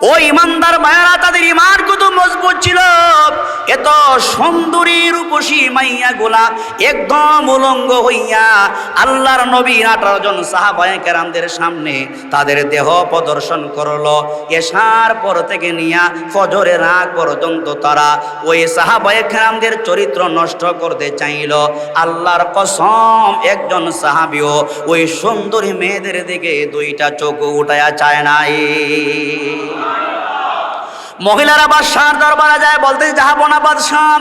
ও ইমানদার ভাইয়েরা, তাদের ঈমান কত মজবুত ছিল। এত সুন্দরী রূপসী মাইয়া গুলা একদম উলঙ্গ হইয়া আল্লাহর নবী 18 জন সাহাবায়ে কেরামদের সামনে তাদের দেহ প্রদর্শন করলো। এশার পর থেকে নিয়া ফজরের আগ পর্যন্ত তারা ওই সাহাবায়ে কেরামদের চরিত্র নষ্ট করতে চাইল। আল্লাহর কসম, একজন সাহাবীও ওই সুন্দরী মেয়েদের দিকে দুইটা চোখ উঠায়া চায় নাই। মহিলারা বাদশার দরবারে যায়, বলতে যাহাবনা বাদশাহ,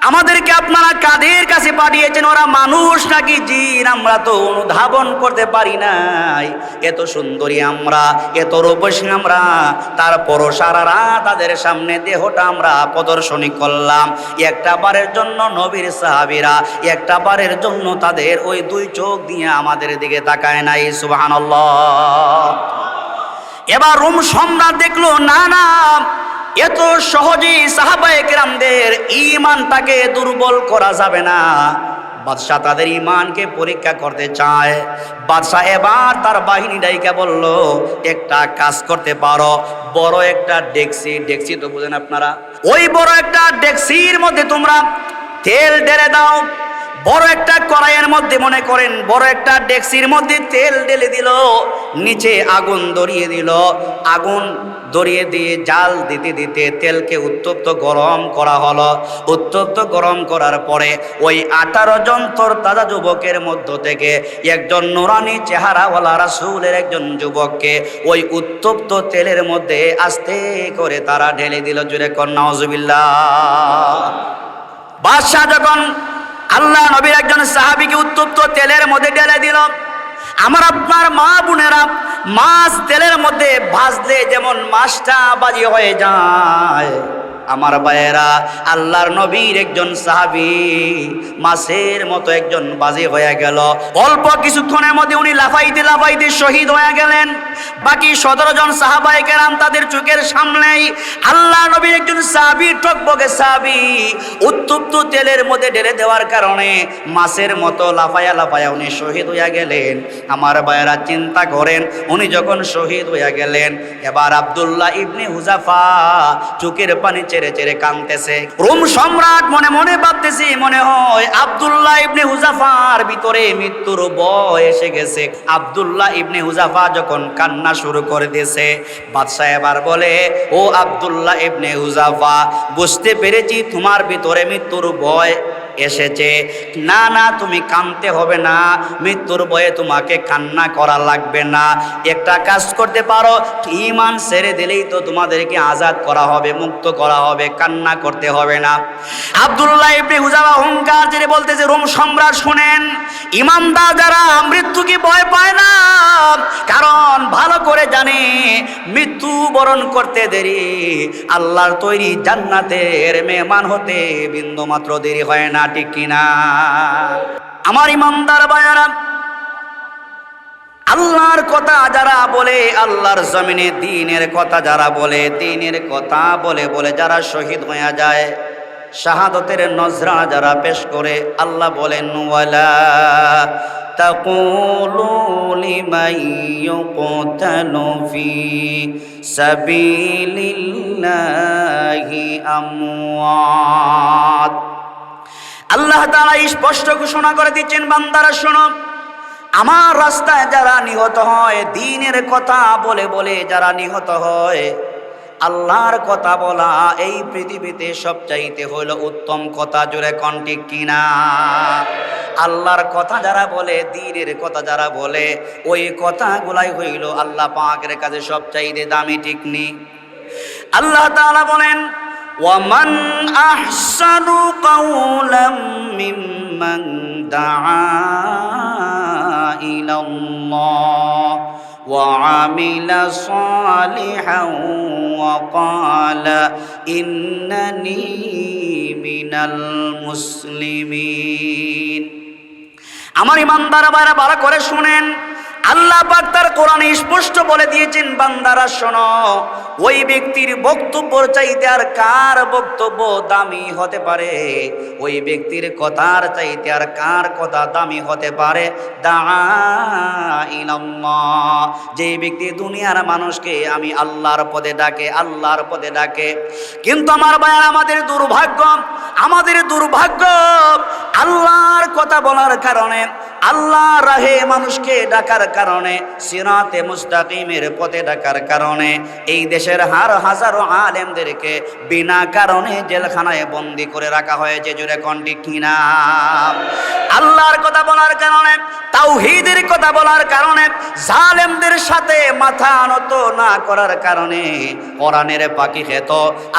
আমাদেরকে আপনারা কাদের কাছে পাঠিয়েছেন? ওরা মানুষ নাকি জিন? আমরা তো অনুধাবন করতে পারি নাই। এত সুন্দরী আমরা, এত রূপসী আমরা, তারপরও সারা রাত তাদের সামনে দেহটা আমরা প্রদর্শনী করলাম। একটা বারের জন্য নবীর সাহাবীরা একটা বারের জন্য তাদের ওই দুই চোখ দিয়ে আমাদের দিকে তাকায় নাই। সুবহানাল্লাহ। এবার রোম সম্রাট দেখলো, না না, এত সহজেই সাহাবায়ে কেরামদের ঈমানটাকে দুর্বল করা যাবে না। বাদশাহ তাদের ঈমানকে পরীক্ষা করতে চায়। বাদশাহ এবার তার বাহিনী ডাইকা বলল, একটা কাজ করতে পারো, বড় একটা ডেকসি তো বুঝেন আপনারা, ওই বড় একটা ডেকসির মধ্যে তোমরা তেল ঢেলে দাও। বড় একটা কড়াইয়ের মধ্যে, মনে করেন বড় একটা ডেকসির মধ্যে তেল ঢেলে দিল, নিচে আগুন ধরিয়ে দিল। আগুন ধরিয়ে দিয়ে জাল দিতে দিতে তেলকে উত্তপ্ত গরম করা হলো। উত্তপ্ত গরম করার পরে ওই 18 জন তরতাজা যুবকের মধ্য থেকে একজন নুরানি চেহারাওয়ালা রাসূলের একজন যুবককে ওই উত্তপ্ত তেলের মধ্যে আস্তে করে তারা ঢেলে দিল। জুরে কর নাউজুবিল্লাহ। বাদশাহ যখন আল্লাহ নবীর একজন সাহাবীকে উত্তপ্ত তেলের মধ্যে ঢেলে দিল, আমার আপনার মা বোনেরা, মাছ তেলের মধ্যে ভাজলে যেমন মাছটা বাজি হয়ে যায়, আমার ভাইয়েরা, আল্লাহর নবীর একজন সাহাবী মাছের মতো একজন বাজি হয়ে গেল। অল্প কিছুক্ষণের মধ্যে উনি লাফাইতে লাফাইতে শহীদ হয়ে গেলেন। বাকি 17 জন সাহাবায়ে কেরাম তাদের চোখের সামনেই আল্লাহ নবীর একজন সাহাবী, টকবকে সাহাবী, উত্তপ্ত তেলের মধ্যে ঢেলে দেওয়ার কারণে মাছের মতো লাফায়া লাফায়া উনি শহীদ হয়ে গেলেন। আমার ভাইয়েরা, চিন্তা করেন, উনি যখন শহীদ হয়ে গেলেন, এবার আব্দুল্লাহ ইবনে হুযাফা চোখের পানি চেরে চেরে কাঁদতেছে। রোম সম্রাট মনে মনে ভাবতেছে, মনে হয় আব্দুল্লাহ ইবনে হুযাফার ভিতরে মৃত্যুর ভয় এসে গেছে। আব্দুল্লাহ ইবনে হুযাফা যখন কান্না শুরু করে দিয়েছে, বাদশাহ এবার বলে, ও আব্দুল্লাহ ইবনে হুযাফা, বুঝতে পেরেছি তোমার ভিতরে মৃত্যুর ভয় এসেছে। না না, তুমি কাঁদতে হবে না, মৃত্যুর ভয়ে তোমাকে কান্না করা লাগবে না। একটা কাজ করতে পারো, ঈমান ছেড়ে দিলেই তো তোমাদেরকে আজাদ করা হবে, মুক্ত করা হবে, কান্না করতে হবে না। আব্দুল্লাহ ইবনে হুযাফা অহংকার জেরে বলতেছে, রোম সম্রাট শুনেন, ঈমানদার যারা মৃত্যুকে ভয় পায় না, কারণ ভালো করে জানে মৃত্যু বরণ করতে দেরি আল্লাহর তৈরি জান্নাতের মেহমান হতে বিন্দুমাত্র দেরি হয় না। ঠিক কিনা? আমার ঈমানদার ভাইয়েরা, আল্লাহর কথা যারা বলে, আল্লাহর জমিনে দ্বীনের কথা যারা বলে, দ্বীনের কথা বলে বলে যারা শহীদ হয়ে যায়, শাহাদতের নজরানা যারা পেশ করে, আল্লাহ বলেন, ওয়ালা তাকুলু লিমান ইউকতালু ফি সাবিলিল্লাহি আমওয়াত। আল্লাহ তাআলা স্পষ্ট ঘোষণা করে দিচ্ছেন, বান্দারা শোনো, আমার রাস্তায় যারা নিহত হয়, দ্বীনের কথা বলে বলে যারা নিহত হয়, আল্লাহর কথা বলা এই পৃথিবীতে সবচাইতে হইল উত্তম কথা। জোরে কোন ঠিক কিনা? আল্লাহর কথা যারা বলে, দ্বীনের কথা যারা বলে, ওই কথাগুলাই হইল আল্লাহ পাকের কাছে সবচাইতে দামি। ঠিক নি? আল্লাহ তাআলা বলেন, ওয়ামান আহসানু কাওলাম মিম্মান দাআ ইলাল্লাহ ওয়া আমিলা সালিহান ওয়া ক্বালা ইন্নানি মিনাল মুসলিমিন। আমার ঈমানদার ভাইরা ভালো করে শুনেন, আল্লাহ পাক তার কোরআনে স্পষ্ট বলে দিয়েছেন, বান্দারা শোনো, ওই ব্যক্তির বক্তব্যের চাইতে আর কার বক্তব্য দামি হতে পারে? ওই ব্যক্তির কথার চাইতে আর কার কথা দামি হতে পারে? দাঈলাল্লাহ, যে ব্যক্তি দুনিয়ার মানুষকে আমি আল্লাহর পদে ডাকে, আল্লাহর পদে ডাকে। কিন্তু আমার ভাই, আমাদের দুর্ভাগ্য, আল্লাহর কথা বলার কারণে, আল্লাহর রাহে মানুষকে ডাকার কারণে, সিরাতে মুস্তাকিমের পথে ডাকার কারণে এই দেশের হাজারো আলেমদেরকে বিনা কারণে জেলখানায় বন্দি করে রাখা হয়েছে। জুড়ে কোনটি কিনা? আল্লাহর কথা বলার কারণে, তাওহীদের কথা বলার কারণে, জালেমদের সাথে মাথা নত না করার কারণে কোরআনের পাখি খেত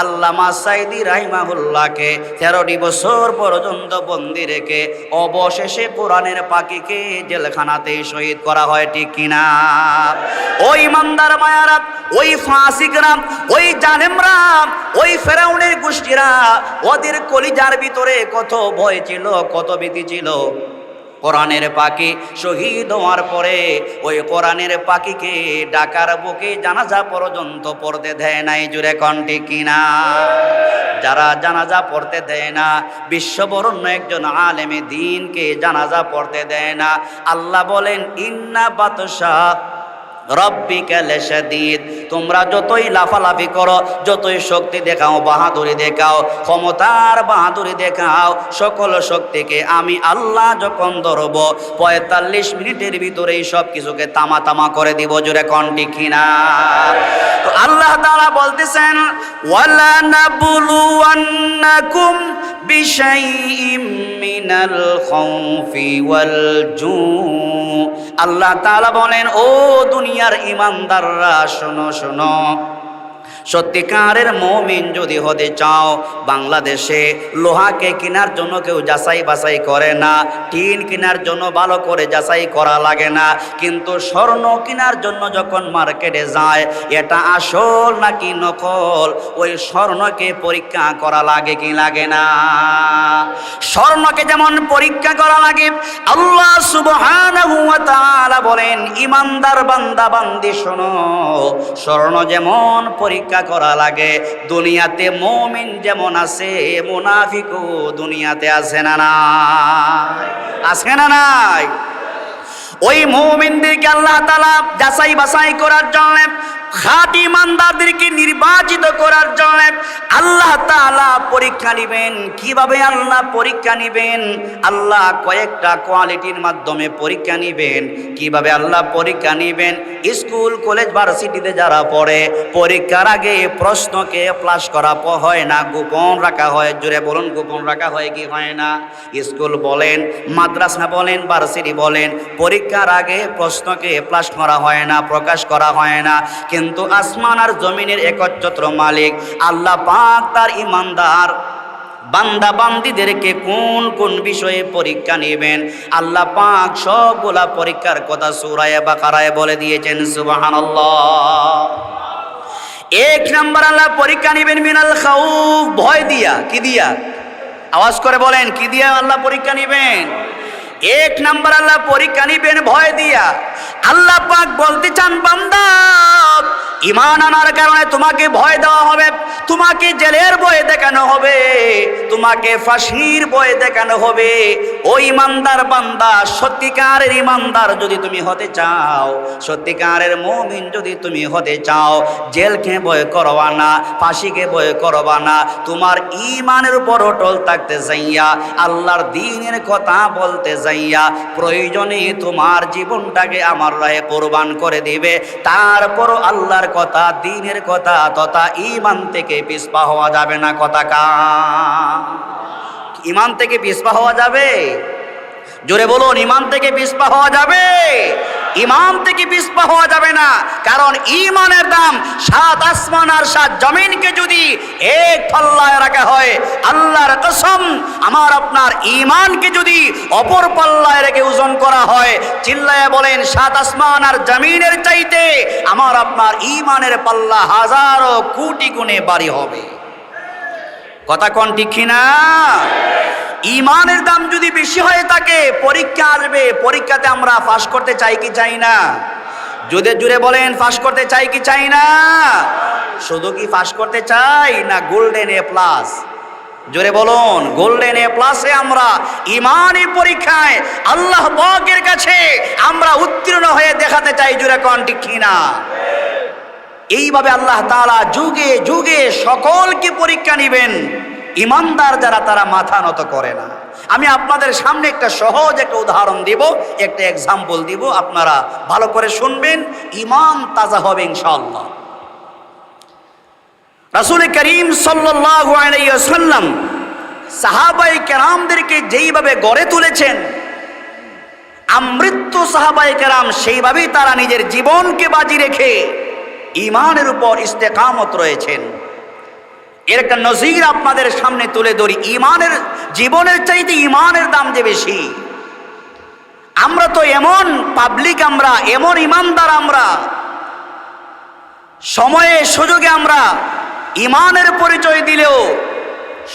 আল্লামা সাঈদী রাহিমাহুল্লাহকে 13টি বছর পর্যন্ত বন্দি রেখে অবশেষে কোরআনের পাখিকে জেলখানাতে শহীদ করা হয়। ঠিক কিনা? ওই ইমানদার মায়ারা, ওই ফাসিকরা, ওই জালেমরা, ওই ফেরাউনের গোষ্ঠীরা, ওদের কলিজার ভিতরে কত ভয় ছিল, কত ভীতি ছিল। কোরআনের পাখি শহীদ হওয়ার পরে ওই কোরআনের পাখিকে ডাকার বুকে জানাজা পর্যন্ত পড়তে দেয় নাই। জুড়ে কণ্ঠে কিনা? যারা জানাজা পড়তে দেয় না, বিশ্ববরণ্য একজন আলেমে দ্বীনকে জানাজা পড়তে দেয় না, আল্লাহ বলেন, ইন্না বাতশা রব্বিকা লাশাদীদ, তোমরা যতই লাফালাফি করো, যতই শক্তি দেখাও, বাহাদুরি দেখাও, ক্ষমতার বাহাদুরি দেখাও, সকল শক্তিকে আমি আল্লাহ যখন ধরব 45 মিনিটের ভিতরেই সব কিছুকে তামা তামা করে দিব। জোরে কণ্ঠে কিনা? তো আল্লাহ তাআলা বলতেছেন, ওয়ালা নাবলুওয়ান্নাকুম বিশাইইম মিনাল খাউফি ওয়াল জু। আল্লাহ তাআলা বলেন, ও দুনিয়ার ইমানদাররা শোনো শোনো, সত্যিকারের মুমিন যদি হতে চাও, বাংলাদেশে লোহাকে কেনার জন্য কেউ যাচাই বাছাই করে না, টিন কেনার জন্য ভালো করে যাচাই করা লাগে না, কিন্তু স্বর্ণ কেনার জন্য যখন মার্কেটে যায়, এটা আসল নাকি নকল, ওই স্বর্ণকে পরীক্ষা করা লাগে কি লাগে না? স্বর্ণকে যেমন পরীক্ষা করা লাগে, আল্লাহ সুবহানাহু ওয়া তাআলা বলেন, ইমানদার বান্দা বান্দি শোনো, স্বর্ণ যেমন পরীক্ষা করা লাগে, দুনিয়াতে মুমিন যেমন আছে, মুনাফিকও দুনিয়াতে আছে না নাই? আছে না নাই? ওই মুমিনদেরকে আল্লাহ তাআলা যাচাই বাছাই করার জন্য, খাঁটি ইমানদারদেরকে নির্বাচিত করার জন্য আল্লাহ তাআলা পরীক্ষা নেবেন। কিভাবে আল্লাহ পরীক্ষা নেবেন? আল্লাহ কয়েকটা কোয়ালিটির মাধ্যমে পরীক্ষা নেবেন। কিভাবে আল্লাহ পরীক্ষা নেবেন? স্কুল কলেজ ভার্সিটিতে যারা পড়ে, পরীক্ষার আগে প্রশ্নকে ফ্লাশ করা হয় না, গোপন রাখা হয়। জোরে বলুন, গোপন রাখা হয় কি হয় না? স্কুল বলেন, মাদ্রাসা বলেন, ভার্সিটি বলেন, পরীক্ষার আগে প্রশ্নকে ফ্লাশ করা হয় না, প্রকাশ করা হয় না। কিন্তু আসমান আর জমিনের একচ্ছত্র মালিক আল্লাহ পাক তার ইমানদার বান্দা বান্দিদেরকে কোন কোন বিষয়ে পরীক্ষা নেবেন, আল্লাহ পাক সবগুলা পরীক্ষার কথা সূরা বাকারায় বলে দিয়েছেন। সুবহানাল্লাহ। 1 নাম্বার আল্লাহ পরীক্ষা নেবেন মিনাল খাউফ, ভয় দিয়া। কি দিয়া? আওয়াজ করে বলেন, কি দিয়া আল্লাহ পরীক্ষা নেবেন? 1 নাম্বার আল্লাহ পরীক্ষা নিবেন ভয় দিয়া। আল্লাহ পাক বলতে চান, বান্দা, ঈমান আনার কারণে তোমাকে ভয় দেওয়া হবে, তোমাকে জেলের ভয় দেখানো হবে, তোমাকে ফাঁসির ভয় দেখানো হবে। ওই ইমানদার বান্দা, সত্যিকারের ইমানদার যদি তুমি হতে চাও, সত্যিকারের মুমিন যদি তুমি হতে চাও, জেলকে ভয় করবা না, ফাঁসিকে ভয় করবা না, তোমার ঈমানের উপর অটল থাকতে যাইয়া, আল্লাহর দ্বীনের কথা বলতে যাইয়া, প্রয়োজনে তোমার জীবনটাকে আমার রাহে কোরবান করে দিবে। তারপর আল্লাহর কথা, দ্বীনের কথা তথা ঈমান থেকে পিছপা হওয়া যাবে না। কথা কা ঈমান থেকে পিছপা হওয়া যাবে? জোরে বলুন, ঈমান থেকে পিছপা হওয়া যাবে? ঈমান থেকে পিছপা হওয়া যাবে না। কারণ ঈমানের দাম 7 আসমান আর 7 জমিনকে যদি এক পাল্লায় রাখা হয়, আল্লাহর কসম, আমার আপনার ঈমানকে যদি অপর পাল্লায় রেখে ওজন করা হয়, চিল্লায়া বলেন, 7 আসমান আর জমিনের চাইতে আমার আপনার ঈমানের পাল্লা হাজারো কোটি গুণে ভারী হবে। কথা কোন ঠিক না? ইমানের দাম যদি বেশি হয়ে থাকে, পরীক্ষা আসবে, পরীক্ষাতে আমরা পাস করতে চাই কি চাই না? যদি জুড়ে বলেন, পাস করতে চাই কি চাই না? শুধু কি পাস করতে চাই না গোল্ডেন এ প্লাস? জোরে বলুন, গোল্ডেন এ প্লাসে আমরা ইমানি পরীক্ষায় আল্লাহ পাকের কাছে আমরা উত্তীর্ণ হয়ে দেখাতে চাই। জোরে কোন ঠিক কিনা? এইভাবে আল্লাহ তাআলা যুগে যুগে সকলকে পরীক্ষা নেবেন। ইমানদার যারা তারা মাথা নত করে না। আমি আপনাদের সামনে একটা সহজ একটা উদাহরণ দিব, একটা এক্সাম্পল দিব, আপনারা ভালো করে শুনবেন, ঈমান তাজা হবে ইনশাআল্লাহ। রাসূল করিম সাল্লাল্লাহু আলাইহি ওয়াসাল্লাম সাহাবায়ে কেরামদেরকে যেইভাবে গড়ে তুলেছেন, আমৃত্যু সাহাবায়ে কেরাম সেইভাবেই তারা নিজের জীবনকে বাজি রেখে ঈমানের উপর ইস্তেকামত রয়েছেন। এর একটা নজির আপনাদের সামনে তুলে ধরি। ঈমানের, জীবনের চাইতে ঈমানের দাম যে বেশি। আমরা তো এমন পাবলিক, আমরা এমন ঈমানদার, আমরা সময়ে সুযোগে আমরা ঈমানের পরিচয় দিলেও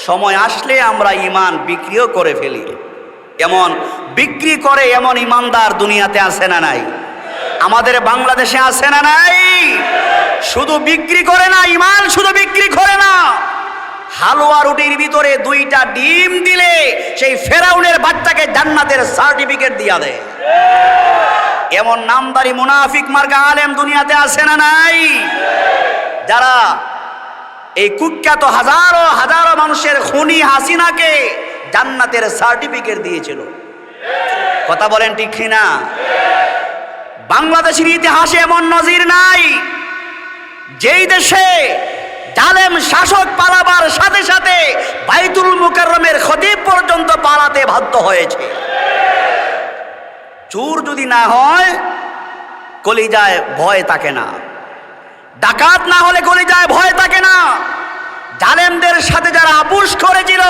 সময় আসলে আমরা ঈমান বিক্রিও করে ফেলি। এমন বিক্রি করে এমন ঈমানদার দুনিয়াতে আছে না নাই? আমাদের বাংলাদেশে আছে না নাই? শুধু বিক্রি করে না, ঈমান শুধু বিক্রি করে না, হালুয়া রুটির ভিতরে 2টা ডিম দিলে সেই ফেরাউনের বাচ্চাকে জান্নাতের সার্টিফিকেট দিয়া দেয়। এমন নামদারি মুনাফিক মার্কা আলেম দুনিয়াতে আছে না নাই? যারা এই কুখ্যাত হাজারো হাজারো মানুষের খুনি হাসিনাকে জান্নাতের সার্টিফিকেট দিয়েছিল। কথা বলেন ঠিক কিনা? বাংলাদেশের ইতিহাসে এমন নজির নাই যেই দেশে জালেম শাসক পালাবার সাথে সাথে বাইতুল মুকাররমের খতিব পর্যন্ত পালাতে বাধ্য হয়েছে। চোর যদি না হয় কলিজায় ভয় থাকে না, ডাকাত না হলে কলিজায় ভয় থাকে না। জালেমদের সাথে যারা আপোষ করেছিল,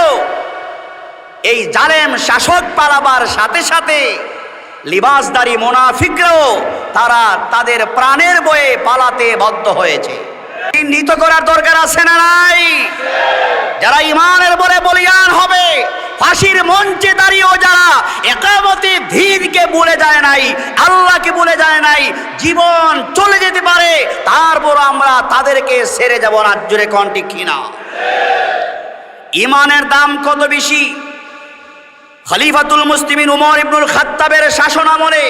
এই জালেম শাসক পালাবার সাথে সাথে লিবাসদারি মুনাফিকরাও তারা তাদের প্রাণের বয়ে পালাতে বাধ্য হয়েছে। চিহ্নিত করার দরকার আছে না নাই? যারা ঈমানের বলে বলিয়ান হবে, ফাঁসির মঞ্চে দাঁড়িয়েও যারা ইকামতে দ্বীনকে ভুলে যায় নাই, আল্লাহকে ভুলে যায় নাই, জীবন চলে যেতে পারে, তারপর আমরা তাদেরকে ছেড়ে যাব না। জোরে কোন ঠিক কিনা? ঈমানের দাম কত বেশি! খলিফাতুল মুসলিমিন উমর ইবনুল খাত্তাবের শাসন আমলে,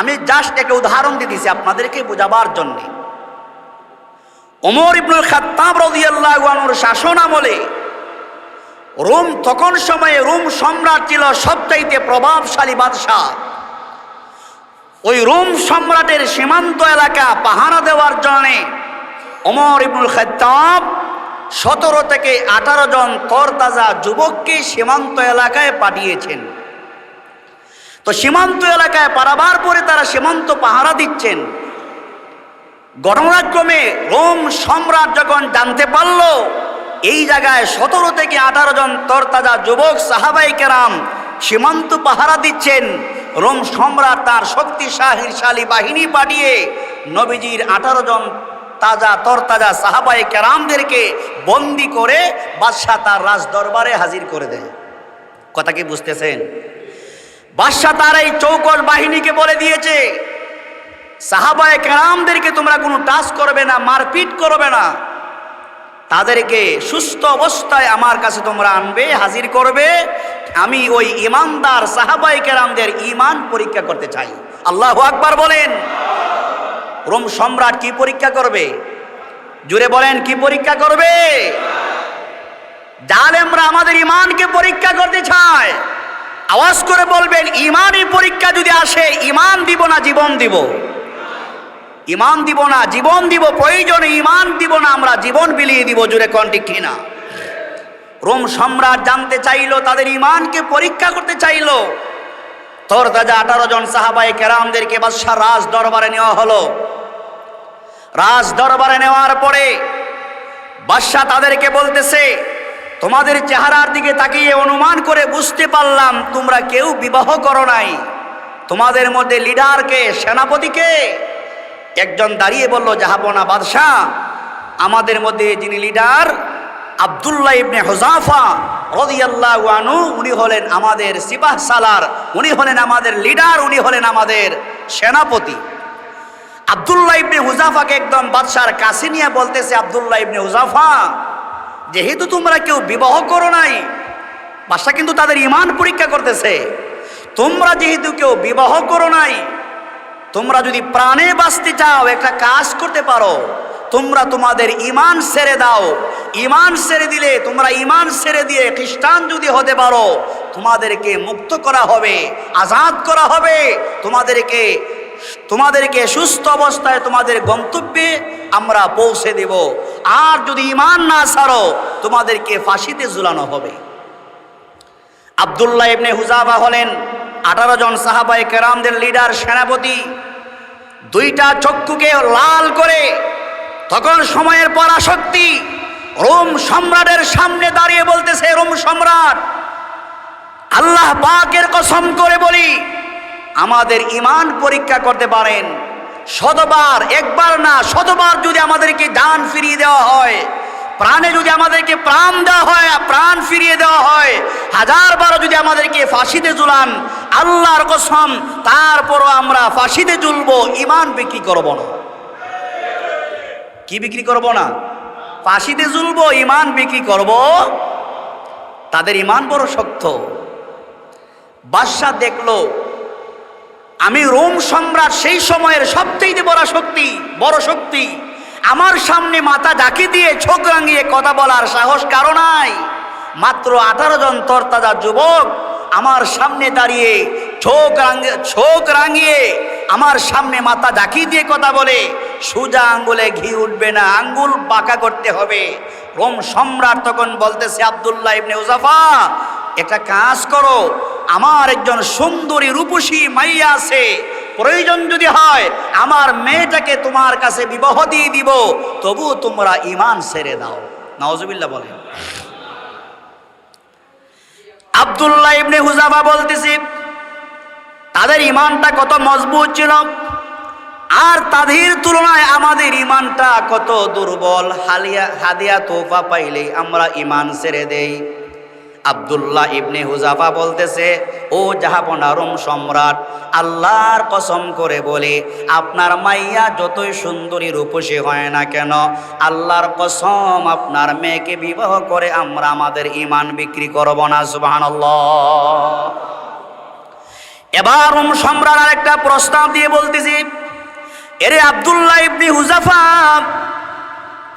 আমি জাস্ট একটা উদাহরণ দিতেছি আপনাদেরকে বোঝাবার জন্য। ওমর ইবনুল খাত্তাব রাদিয়াল্লাহু আনহুর শাসন আমলে রোম, তখন সময়ে রোম সম্রাট ছিল সবচাইতে প্রভাবশালী বাদশাহ। ওই রোম সম্রাটের সীমান্ত এলাকা পাহারা দেওয়ার জন্য ওমর ইবনুল খাত্তাব 17 থেকে 18 জন তরতাজা যুবককে সীমান্ত এলাকায় পাঠিয়েছেন। তো সীমান্ত এলাকায় পারাবার পরে তারা সীমান্ত পাহারা দিচ্ছেন। ঘটনাক্রমে রোম সম্রাট যখন জানতে পারল এই জায়গায় 17 থেকে 18 জন তরতাজা যুবক সাহাবায়ে কেরাম সীমান্ত পাহারা দিচ্ছেন, রোম সম্রাট তার শক্তিশালী বাহিনী পাঠিয়ে নবীজির 18 জন তরতাজা সাহাবায়ে কেরামদেরকে বন্দি করে বাদশাহ তার রাজ দরবারে হাজির করে দেয়। কথা কি বুঝতেছেন? বাদশাহ তার এই চৌকস বাহিনীকে বলে দিয়েছে, সাহাবায়ে কেরামদেরকে তোমরা কোনো টাচ করবে না, মারপিট করবে না, তাদেরকে সুস্থ অবস্থায় আমার কাছে তোমরা আনবে, হাজির করবে। আমি ওই ইমানদার সাহাবায়ে কেরামদের ঈমান পরীক্ষা করতে চাই। আল্লাহু আকবার বলেন। রোম সম্রাট কি পরীক্ষা করবে? জুড়ে বলেন, কি পরীক্ষা করবে? জালেমরা আমাদের ঈমানকে পরীক্ষা করতে চায়। আওয়াজ করে বলবেন, ঈমানি পরীক্ষা যদি আসে, ঈমান দিব না জীবন দিব? ঈমান দিব না জীবন দিব। প্রয়োজনে ঈমান দিব না, আমরা জীবন বিলিয়ে দিব। জুড়ে কোন ঠিক কিনা? রোম সম্রাট জানতে চাইলো, তাদের ঈমানকে পরীক্ষা করতে চাইলো। তরতাজা 18 জন সাহাবায়ে কেরামদেরকে বাদশাহ রাজ দরবারে নেওয়া হলো। রাজ দরবারে নেওয়ার পরে বাদশাহ তাদেরকে বলতেছে, তোমাদের চেহারার দিকে তাকিয়ে অনুমান করে বুঝতে পারলাম তোমরা কেউ বিবাহ করো নাই। তোমাদের মধ্যে লিডারকে, সেনাপতিকে? একজন দাঁড়িয়ে বলল, জাহাপনা বাদশাহ, আমাদের মধ্যে যিনি লিডার আব্দুল্লাহ ইবনে হুযাফা রাদিয়াল্লাহু আনহু, উনি হলেন আমাদের সিপাহ সালার, উনি হলেন আমাদের লিডার, উনি হলেন আমাদের সেনাপতি। আব্দুল্লাহ ইবনে হুযাফাকে একদম বাদশার কাছে নিয়ে বলতেছে, আব্দুল্লাহ ইবনে হুযাফা, যেহেতু তোমরা কেউ বিবাহ করো নাই, বাদশা কিন্তু তাদের ঈমান পরীক্ষা করতেছে, তোমরা যেহেতু কেউ বিবাহ করো নাই, তোমরা যদি প্রাণে বাঁচতে চাও একটা কাজ করতে পারো, তোমরা তোমাদের ঈমান ছেড়ে দাও। ঈমান ছেড়ে দিলে, তোমরা ঈমান ছেড়ে দিয়ে খ্রিস্টান যদি হতে পারো, তোমাদেরকে মুক্ত করা হবে, আজাদ করা হবে, তোমাদেরকে সুস্থ অবস্থায় তোমাদের গন্তব্যে আমরা পৌঁছে দেব। আর যদি ঈমান না ছাড়ো, তোমাদেরকে ফাঁসিতে ঝুলানো হবে। আব্দুল্লাহ ইবনে হুযাফা হলেন 18 জন সাহাবায়ে কেরামদের লিডার, সেনাপতি। দুইটা চক্ষুকে লাল করে তখন সময়ের পরাশক্তি রোম সম্রাটের সামনে দাঁড়িয়ে বলতেছে, রোম সম্রাট, আল্লাহ পাকের কসম করে বলি, আমাদের ঈমান পরীক্ষা করতে পারেন। শতবার, একবার না শতবার যদি আমাদেরকে জান ফিরিয়ে দেওয়া হয়, প্রাণে যদি আমাদেরকে প্রাণ দেওয়া হয়, প্রাণ ফিরিয়ে দেওয়া হয়, 1000বার যদি আমাদেরকে ফাঁসিতে ঝুলান, আল্লাহর কসম তারপরও আমরা ফাঁসিতে ঝুলবো, ঈমান বিক্রি করব না। কি বিক্রি করব না? ফাঁসিতে ঝুলবো, ঈমান বিক্রি করব। তাদের ঈমান বড় শক্ত। বাদশা দেখলো আমি রোম সম্রাট, সেই সময়ের সবচেয়ে বড় শক্তি, আমার সামনে মাথা ঢাকি দিয়ে চোখ রাঙিয়ে কথা বলার সাহস কারো নাই। মাত্র 18 জন তরতাজা যুবক আমার সামনে দাঁড়িয়ে চোখ রাঙিয়ে আমার সামনে মাথা ঢাকি দিয়ে কথা বলে, সোজা আঙ্গুলে ঘি উঠবে না, আঙ্গুল বাঁকা করতে হবে। রোম সম্রাট তখন বলতেছে, আব্দুল্লাহ ইবনে হুযাফা, একটা কাজ করো, আমার একজন সুন্দরী রূপসী মাইয়া আছে, প্রয়োজন যদি হয় আমার মেয়েটাকে তোমার কাছে বিবাহ দিয়ে দিব, তবু তোমরা ঈমান ছেড়ে দাও। নাউজুবিল্লাহ বলেন। আব্দুল্লাহ ইবনে হুযাফা বলতেছে, তাদের ঈমানটা কত মজবুত ছিল, আর তাদের তুলনায় আমাদের ঈমানটা কত দুর্বল। হাদিয়া তোফা পাইলেই আমরা ঈমান ছেড়ে দেই। আব্দুল্লাহ ইবনে হুযাফা বলতেছে, ও জাহাপনা রোম সম্রাট, আল্লাহর কসম করে বলে, আপনার মাইয়া যতই সুন্দরী রূপসী হয় না কেন, আল্লাহর কসম আপনার মেয়েকে বিবাহ করে আমরা আমাদের ঈমান বিক্রি করব না। সুবহানাল্লাহ। এবার রোম সম্রাট আরেকটা প্রস্তাব দিয়ে বলতেছি, এরে আব্দুল্লাহ ইবনে হুযাফা,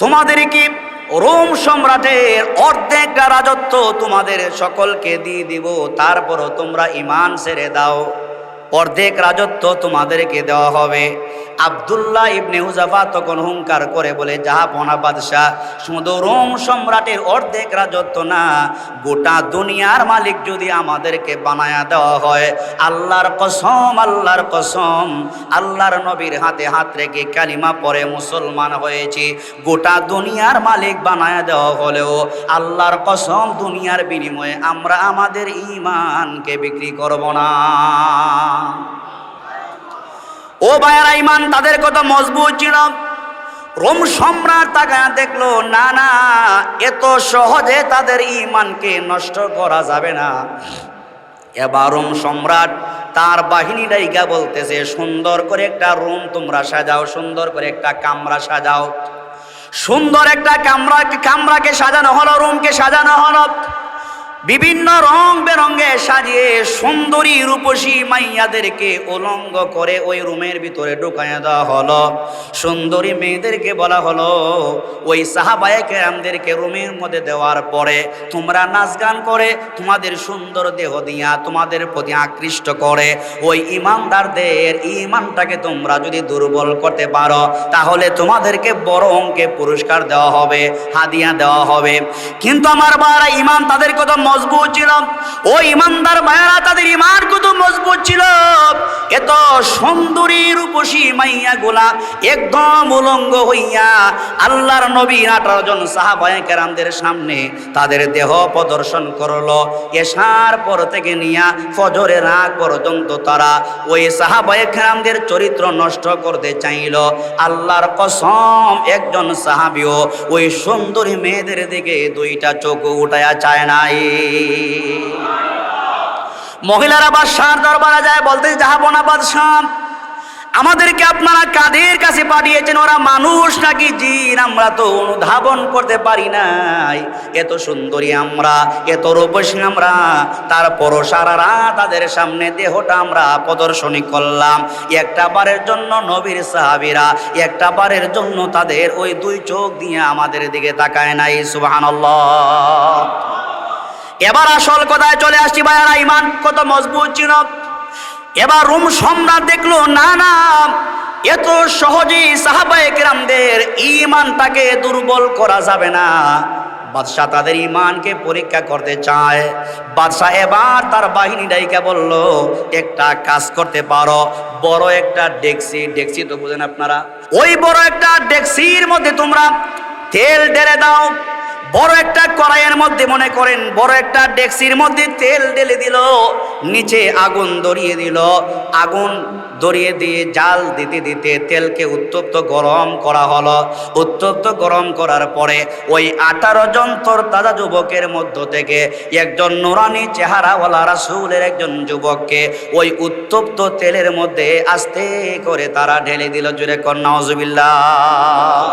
তোমাদের কি রোম সম্রাটের অর্ধেক রাজত্ব তোমাদের সকলকে দিয়ে দিব, তারপরও তোমরা ঈমান ছেড়ে দাও, অর্ধেক রাজত্ব তোমাদেরকে দেওয়া হবে। আব্দুল্লাহ ইবনে হুযাফা তখন হুঙ্কার করে বলে, জাহাপনা বাদশাহ, শুধু রোম সম্রাটের অর্ধেক রাজত্ব না, গোটা দুনিয়ার মালিক যদি আমাদেরকে বানায়া দেওয়া হয়, আল্লাহর কসম, আল্লাহর নবীর হাতে হাত রেখে কালিমা পড়ে মুসলমান হয়েছি, গোটা দুনিয়ার মালিক বানায়া দেওয়া হলেও আল্লাহর কসম দুনিয়ার বিনিময়ে আমরা আমাদের ঈমানকে বিক্রি করব না। ও ভাইয়েরা, ঈমান তাদের কত মজবুত ছিল। রোম সম্রাট তাকায়া দেখলো, না না, এত সহজে তাদের ঈমানকে নষ্ট করা যাবে না। এবার রোম সম্রাট তার বাহিনী ডাইকা বলতেছে, সুন্দর করে একটা রুম তোমরা সাজাও, সুন্দর করে একটা কামরা সাজাও। সুন্দর একটা কামরাকে সাজানো হলো, রুমকে সাজানো হলো, বিভিন্ন রং বেরঙে সাজিয়ে সুন্দরী রূপসী মাইয়াদেরকে উলঙ্গ করে ওই রুমের ভিতরে ঢুকাইয়া দেওয়া হলো। সুন্দরী মেয়েদেরকে বলা হলো, ওই সাহাবায়ে কেরামদেরকে রুমের মধ্যে দেওয়ার পরে তোমরা নাচ গান করে তোমাদের সুন্দর দেহ দিয়া তোমাদের প্রতি আকৃষ্ট করে ওই ঈমানদারদের ঈমানটাকে তোমরা যদি দুর্বল করতে পারো, তাহলে তোমাদেরকে বড় অঙ্কে পুরস্কার দেওয়া হবে, হাদিয়া দেওয়া হবে। কিন্তু আমার বারা ঈমান তাদের কত মজবুত ছিল। ওই ইমানদার ভাইয়েরা তাদের ইমান কত মজবুত ছিল, এত সুন্দরী রূপসী মাইয়া গোলা একদম উলঙ্গ হইয়া আল্লাহর নবী 18 জন সাহাবায়ে কেরামদের সামনে তাদের দেহ প্রদর্শন করলো। এশার পর থেকে নিয়া ফজরের আগ পর্যন্ত তারা ওই সাহাবায়ে কেরামদের চরিত্র নষ্ট করতে চাইল। আল্লাহর কসম, একজন সাহাবীও ওই সুন্দরী মেয়েদের দিকে দুইটা চোখ উঠায়া চায় নাই। মহিলারা বাদশার দরবারে যায়, বলতে যাবো না বাদশাহ, আমাদেরকে আপনারা কাদের কাছে পাঠিয়েছেন? ওরা মানুষ নাকি জিন? আমরা তো অনুধাবন করতে পারি নাই। এত সুন্দরী আমরা, এত রূপসী আমরা, তারপরও সারা রাত তাদের সামনে দেহটা আমরা প্রদর্শনী করলাম। একটা বারের জন্য নবীর সাহাবীরা একটা বারের জন্য তাদের ওই দুই চোখ দিয়ে আমাদের দিকে তাকায় নাই। সুবহানাল্লাহ। এবার আসল কথায় চলে আসছি ভাইয়ারা, ইমান কত মজবুত ছিল। এবার রোম সম্রাট দেখলো না না, এত সহজেই সাহাবায়ে কেরামদের ঈমানটাকে দুর্বল করা যাবে না। বাদশাহ তাদের ঈমানকে পরীক্ষা করতে চায়। বাদশাহ এবার তার বাহিনী ডাইকা বলল, একটা কাজ করতে পারো, বড় একটা ডেকসি, ডেকসি তো বুঝেন আপনারা, ওই বড় একটা ডেকসির মধ্যে তোমরা তেল ঢেলে দাও। বড় একটা কড়াইয়ের মধ্যে, মনে করেন বড় একটা ডেকসির মধ্যে তেল ঢেলে দিল, নিচে আগুন ধরিয়ে দিল। আগুন ধরিয়ে দিয়ে জাল দিতে দিতে তেলকে উত্তপ্ত গরম করা হলো। উত্তপ্ত গরম করার পরে ওই 18 জন তরতাজা যুবকের মধ্য থেকে একজন নুরানি চেহারাওয়ালা রাসূলের একজন যুবককে ওই উত্তপ্ত তেলের মধ্যে আস্তে করে তারা ঢেলে দিল। জোরে কর নাউজুবিল্লাহ।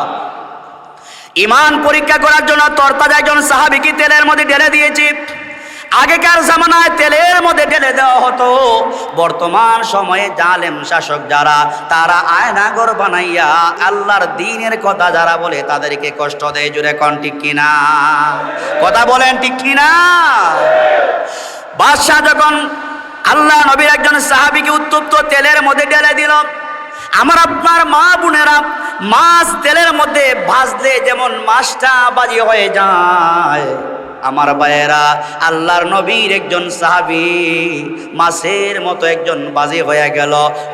ইমান পরীক্ষা করার জন্য তরতাজা একজন সাহাবীকে তেলের মধ্যে ঢেলে দিয়েছি। আগেকার জামানায় তেলের মধ্যে ঢেলে দেওয়া হতো। বর্তমান সময়ে জালেম শাসক যারা, তারা আয়নাঘর বানাইয়া আল্লাহর দ্বীনের কথা যারা বলে তাদেরকে কষ্ট দেয়। জোরে কোন ঠিক কিনা? কথা বলেন ঠিক কিনা? বাদশাহ যখন আল্লাহ নবীর একজন সাহাবীকে উত্তপ্ত তেলের মধ্যে ঢেলে দিল, আমার আপনার মা বোনেরা, মাছ তেলের মধ্যে ভাজলে যেমন মাছটা বাজি হয়ে যায়, আমার ভাইয়েরা, আল্লাহর নবীর একজন সাহাবী মাছের মতো একজন বাজি হয়ে গেল।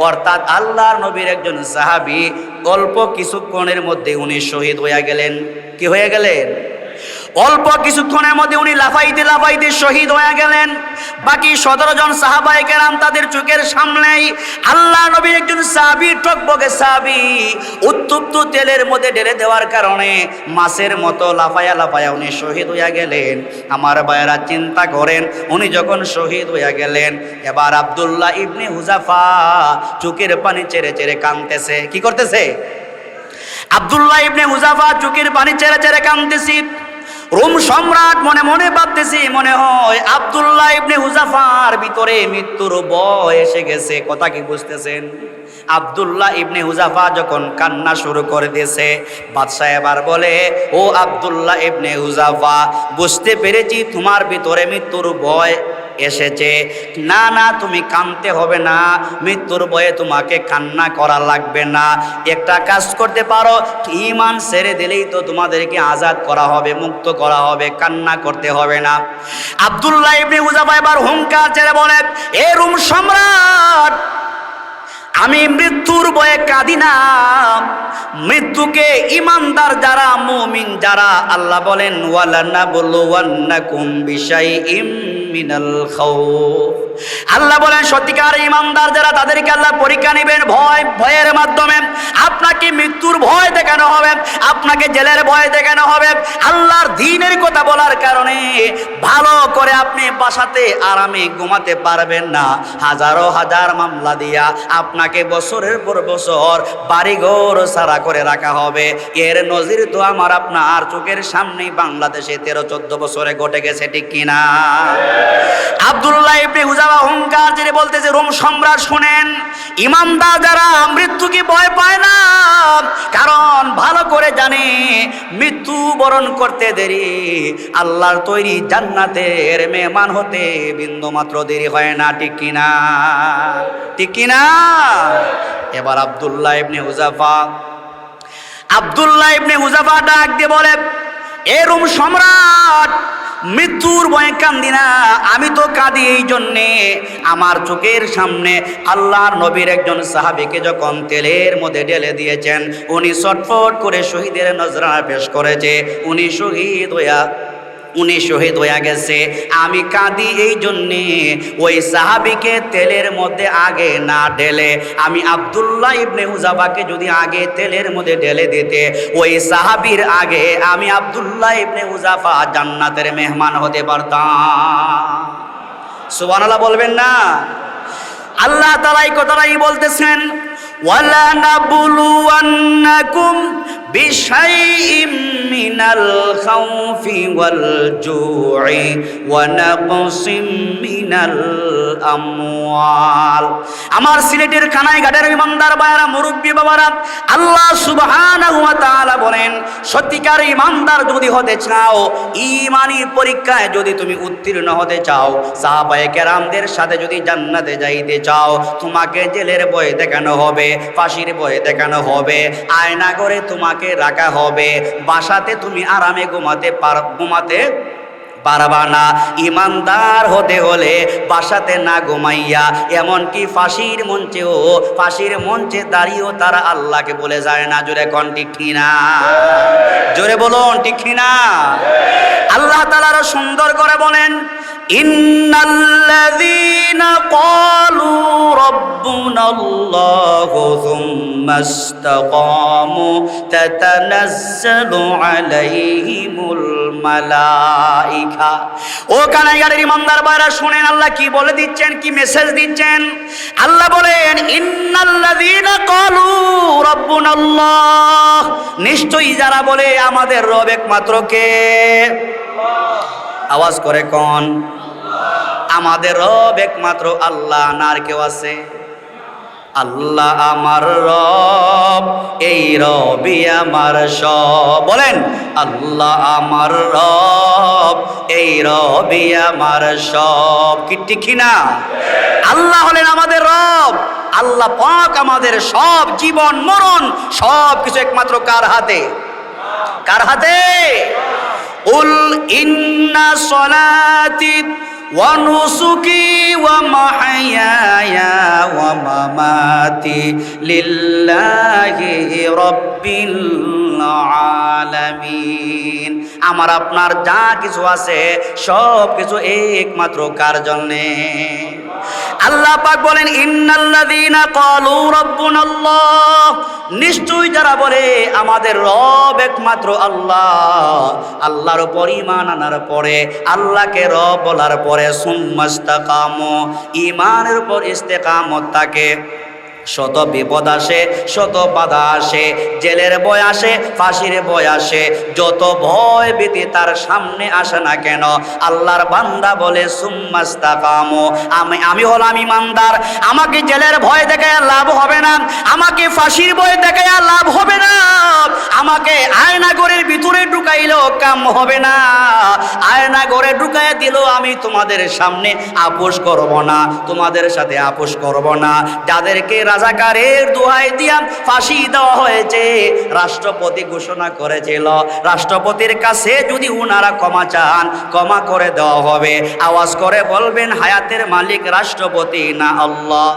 অর্থাৎ আল্লাহর নবীর একজন সাহাবী অল্প কিছুক্ষণের মধ্যে উনি শহীদ হয়ে গেলেন। কি হয়ে গেলেন? অল্প কিছুক্ষণের মধ্যে উনি লাফাইতে লাফাইতে শহীদ হয়ে গেলেন। বাকি 17 জন সাহাবায়ে কেরাম তাদের চোখের সামনেই আল্লাহ নবীর একজন সাহাবী, টকবকে সাহাবী, উত্তপ্ত তেলের মধ্যে ঢেলে দেওয়ার কারণে মাছের মতো লাফায়া লাফায়া উনি শহীদ হয়ে গেলেন। আমার ভাইয়েরা চিন্তা করেন, উনি যখন শহীদ হয়ে গেলেন, এবার আব্দুল্লাহ ইবনে হুযাফা চোখের পানি ছেড়ে ছেড়ে কাঁদতেছে। কি করতেছে? আব্দুল্লাহ ইবনে হুযাফা চোখের পানি ছেড়ে ছেড়ে কাঁদতেছে। রোম সম্রাট মনে মনে ভাবতেছি, মনে হয় আব্দুল্লাহ ইবনে হুযাফার ভিতরে মৃত্যুর ভয় এসে গেছে। কথা কি বুঝতেছেন? আব্দুল্লাহ ইবনে হুযাফা যখন কান্না শুরু করে দিয়েছে, বাদশাহ এবার বলে, ও আব্দুল্লাহ ইবনে হুযাফা, বুঝতে পেরেছি তোমার ভিতরে মৃত্যুর ভয় এসেছে। না না, তুমি কাঁদতে হবে না, মৃত্যুর ভয়ে তোমাকে কান্না করা লাগবে না। একটা কাজ করতে পারো, ঈমান ছেড়ে দিলেই তো তোমাদেরকে আজাদ করা হবে, মুক্ত করা হবে, কান্না করতে হবে না। আব্দুল্লাহ ইবনে হুযাফা এবার হুঙ্কার ছেড়ে বলে, এ রোম সম্রাট, আমি মৃত্যুর ভয়ে কাঁদি না। মৃত্যুকে ইমানদার যারা, মুমিন যারা, আল্লাহ বলেন ওয়ালানাবলুওয়ান্নাকুম বিশাইইম মিনাল খাউফ, আল্লাহ বলেন সত্যিকার ইমানদার যারা, তাদেরকে আল্লাহ পরীক্ষা নেবেন ভয়ের মাধ্যমে। আপনাকে মৃত্যুর ভয় দেখানো হবে, আপনাকে জেলের ভয় দেখানো হবে। আল্লাহর দ্বীনের কথা বলার কারণে ভালো করে আপনি বাসাতে আরামে ঘুমাতে পারবেন না। হাজারো হাজার মামলা দিয়া আপনাকে বছরের পর বছর বাড়িঘর সারা করে রাখা হবে। এর নজির তো আমার আপনার চোখের সামনেই বাংলাদেশে 13-14 বছরে ঘটে গেছে, ঠিক কিনা? আব্দুল্লাহ ইবনে হুযাফা হুঙ্কার ছেড়ে বলতেছে, রোম সম্রাট শুনেন, ইমানদার যারা মৃত্যুকে ভয় পায় না, কারণ ভালো করে জানে মৃত্যু বরণ করতে দেরি, আল্লাহর তৈরি জান্নাতের মেহমান হতে বিন্দুমাত্র দেরি হয় না, ঠিক কিনা? ঠিক কিনা? এবার আব্দুল্লাহ ইবনে হুযাফা ডাক দিয়ে বলে, এ রোম সম্রাট, মৃত্যুর ভয়ে কান্দি না, আমি তো কাঁদি এই জন্যে আমার চোখের সামনে আল্লাহর নবীর একজন সাহাবীকে যখন তেলের মধ্যে ঢেলে দিয়েছেন, উনি ছটফট করে শহীদের নজরানা পেশ করেছে, উনি শহীদ হয়ে গেছে। আমি কাঁদি এই জন্যে ওই সাহাবীকে তেলের মধ্যে আগে না ঢেলে আমি আব্দুল্লাহ ইবনে হুযাফাকে যদি আগে তেলের মধ্যে ঢেলে দিতে, ওই সাহাবীর আগে আমি আব্দুল্লাহ ইবনে হুযাফা জান্নাতের মেহমান হতে পারতাম। সুবহানাল্লাহ বলবেন না? আল্লাহ তাআলা এই কথাটাই বলতেছেন, ওয়ালা নাবলুওয়ান্নাকুম বিশাইইম মিনাল খাউফি ওয়াল জু'i ওয়া নাকসিম মিনাল আমওয়াল। আমার সিলেটের কানাইঘাটের ইমানদার ভাইরা, মুরব্বী বাবারা, আল্লাহ সুবহানাহু ওয়া তাআলা বলেন, সত্যিকার ইমানদার যদি হতে চাও, ঈমানি পরীক্ষায় যদি তুমি উত্তীর্ণ হতে চাও, সাহাবায়ে কেরামদের সাথে যদি জান্নাতে যাইতে চাও, তোমাকে জেলের ভয় দেখানো হবে, ফাঁসির ভয় দেখানো হবে, আয়না করে তোমাকে রাখা হবে, বাসাতে তুমি আরামে ঘুমাতে পারবা না। ইমানদার হতে হলে বাসাতে না ঘুমাইয়া, এমনকি ফাঁসির মঞ্চে দাঁড়িয়েও তারা আল্লাহকে বলে যায় না। জোরে কোন ঠিক কিনা? জোরে বলুন ঠিক কিনা? আল্লাহ তাআলা আরো সুন্দর করে বলেন, ইন্নাল্লাযীনা ক্বালু রাব্বুনাল্লাহু সুম্মা ইসতাকামু তাতানাজ্জালু আলাইহিমুল মালাইকা। ও কানাইঘাটের ইমানদার ভাইরা শুনেন, আল্লাহ কি বলে দিচ্ছেন, কি মেসেজ দিচ্ছেন। আল্লাহ বলেন, ইন্নাল্লাযীনা ক্বালু রাব্বুনাল্লাহ, নিশ্চয়ই যারা বলে আমাদের রব একমাত্র কে? আওয়াজ করে কোন? আমাদের রব একমাত্র আল্লাহ, না আর কেউ আছে? আল্লাহ আমার রব, এই রবই আমার সব। বলেন, আল্লাহ আমার রব, এই রবই আমার সব। কি ঠিক না? আল্লাহ হলেন আমাদের রব, আল্লাহ পাক আমাদের সব, জীবন মরণ সব কিছু একমাত্র কার হাতে? কার হাতে? উল ইন্না সলাতি ওয়া নুসুকি ওয়া মাহইয়ায়া ওয়া মামাতি লিল্লাহি রাব্বিল আলামিন। আমার আপনার যা কিছু আছে সব কিছু একমাত্র কার জন্যে? আল্লাহ পাক বলেন, ইন্নাল্লাযীনা ক্বালু রাব্বুনাল্লাহ, নিশ্চয়ই যারা বলে আমাদের রব একমাত্র আল্লাহ, আল্লাহর উপর ঈমান আনার পরে, আল্লাহকে রব বলার পরে সুম্মা ইসতাকামু, ঈমানের উপর ইস্তেকামত থাকে, শত বিপদ আসে, শত বাধা আসে, জেলের ভয় আসে, ফাঁসির ভয় আসে, যত ভয় ভীতি তার সামনে আসে না কেন, আল্লাহর বান্দা বলে সুম্মা ইসতাকামু, আমি হলাম ইমানদার, আমাকে জেলের ভয় দেখায় লাভ হবে না, আমাকে ফাঁসির ভয় দেখায় লাভ হবে না, আমাকে আয়না ঘরের ভিতরে ঢুকাইলেও কাম হবে না, আয়না ঘরে ঢুকাই দিলেও আমি তোমাদের সামনে আপোষ করব না, তোমাদের সাথে আপোষ করব না। যাদেরকে রাজাকারের দোহাই দিয়া ফাঁসি দেওয়া হয়েছে, রাষ্ট্রপতি ঘোষণা করেছিল, রাষ্ট্রপতির কাছে যদি উনারা ক্ষমা চান, ক্ষমা করে দেওয়া হবে। আওয়াজ করে বলবেন, হায়াতের মালিক রাষ্ট্রপতি না আল্লাহ?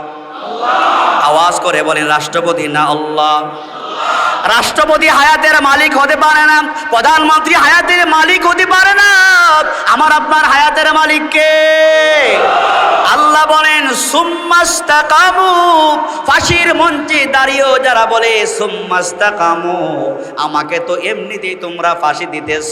আওয়াজ করে বলেন, রাষ্ট্রপতি না আল্লাহ? রাষ্ট্রপতি হায়াতের মালিক হতে পারে না, প্রধানমন্ত্রী হায়াতের মালিক হতে পারে না, আমার আপনার হায়াতের মালিক কে? আল্লাহ বলেন সুম্মা ইসতাকামু, ফাঁসির মঞ্চে দাঁড়িয়েও যারা বলে সুম্মা ইসতাকামু, আমাকে তো এমনিতেই তোমরা ফাঁসি দিতেছ,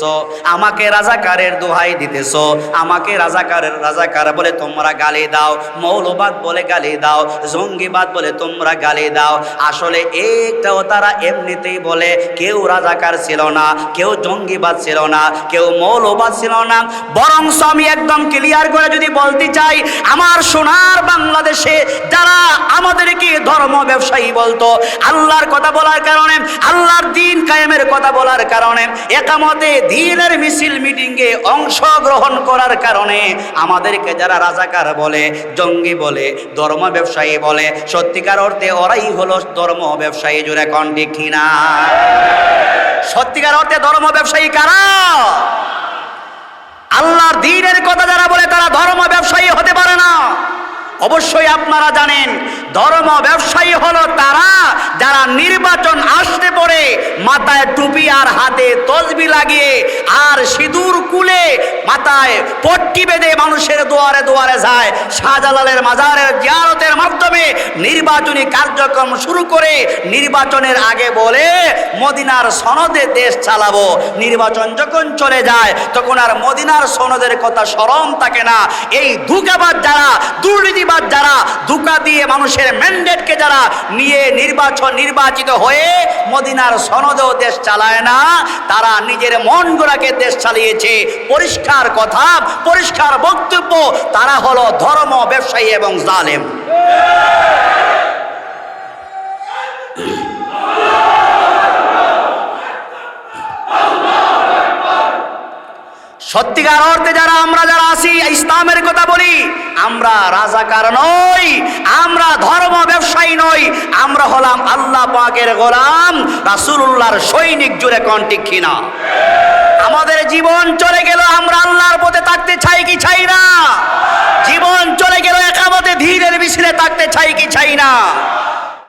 আমাকে রাজাকারের দোহাই দিতেছ, আমাকে রাজাকার বলে তোমরা গালি দাও, মৌলবাদ বলে গালি দাও, জঙ্গিবাদ বলে তোমরা গালি দাও। আসলে একটাও তারা এমনিতেই বলে, কেউ রাজাকার ছিল না, কেউ জঙ্গিবাদ ছিল না, কেউ মৌলবাদ ছিল না। বরং আমি একদম ক্লিয়ার করে যদি বলতে চাই, আমার সোনার বাংলাদেশে যারা আমাদেরকে ধর্ম ব্যবসায়ী বলতো, আল্লাহর কথা বলার কারণে, আল্লাহর দিন কায়েমের কথা বলার কারণে, একামতে দ্বীনের মিছিল মিটিংয়ে অংশগ্রহণ করার কারণে আমাদেরকে যারা রাজাকার বলে, জঙ্গি বলে, ধর্ম ব্যবসায়ী বলে, সত্যিকার অর্থে ওরাই হলো ধর্ম ব্যবসায়ী। জোরে কোন ঠিক কিনা? সত্যিকার অর্থে ধর্ম ব্যবসায়ী কারা? আল্লাহ অবশ্যই আপনারা জানেন ধর্ম ব্যবসায়ী হলো তারা যারা নির্বাচন আসতে পরে মাথায় টুপি আর হাতে তসবি লাগিয়ে আর সিঁদুর কুলে মাথায় পট্টি বেঁধে মানুষের দুয়ারে দুয়ারে যায়, শাহজালালের মাজারের জিয়ারতের মাধ্যমে নির্বাচনী কার্যক্রম শুরু করে নির্বাচনের আগে বলে মদিনার সনদে দেশ চালাবো। নির্বাচন যখন চলে যায় তখন আর মদিনার সনদের কথা স্মরণ থাকে না। এই ধোঁকাবাজ যারা, দুর্নীতিবাজ যারা, ধোঁকা দিয়ে মানুষের ম্যান্ডেটকে যারা নিয়ে নির্বাচিত হয়ে মদিনার সনদেও দেশ চালায় না, তারা নিজের মন গড়াকে দেশ চালিয়েছে। পরিষ্কার কথা, পরিষ্কার বক্তব্য, তারা হলো ধর্ম ব্যবসায়ী এবং জালেম। সত্যিকার অর্থে আমরা যারা আছি ইসলামের কথা বলি, আমরা রাজাকার নই, আমরা ধর্ম ব্যবসায়ী নই, আমরা হলাম আল্লাহ পাকের গোলাম, রাসূলুল্লাহর সৈনিক। জুড়ে কোন ঠিক কিনা? আমাদের জীবন চলে গেল, আমরা আল্লাহর পথে থাকতে চাই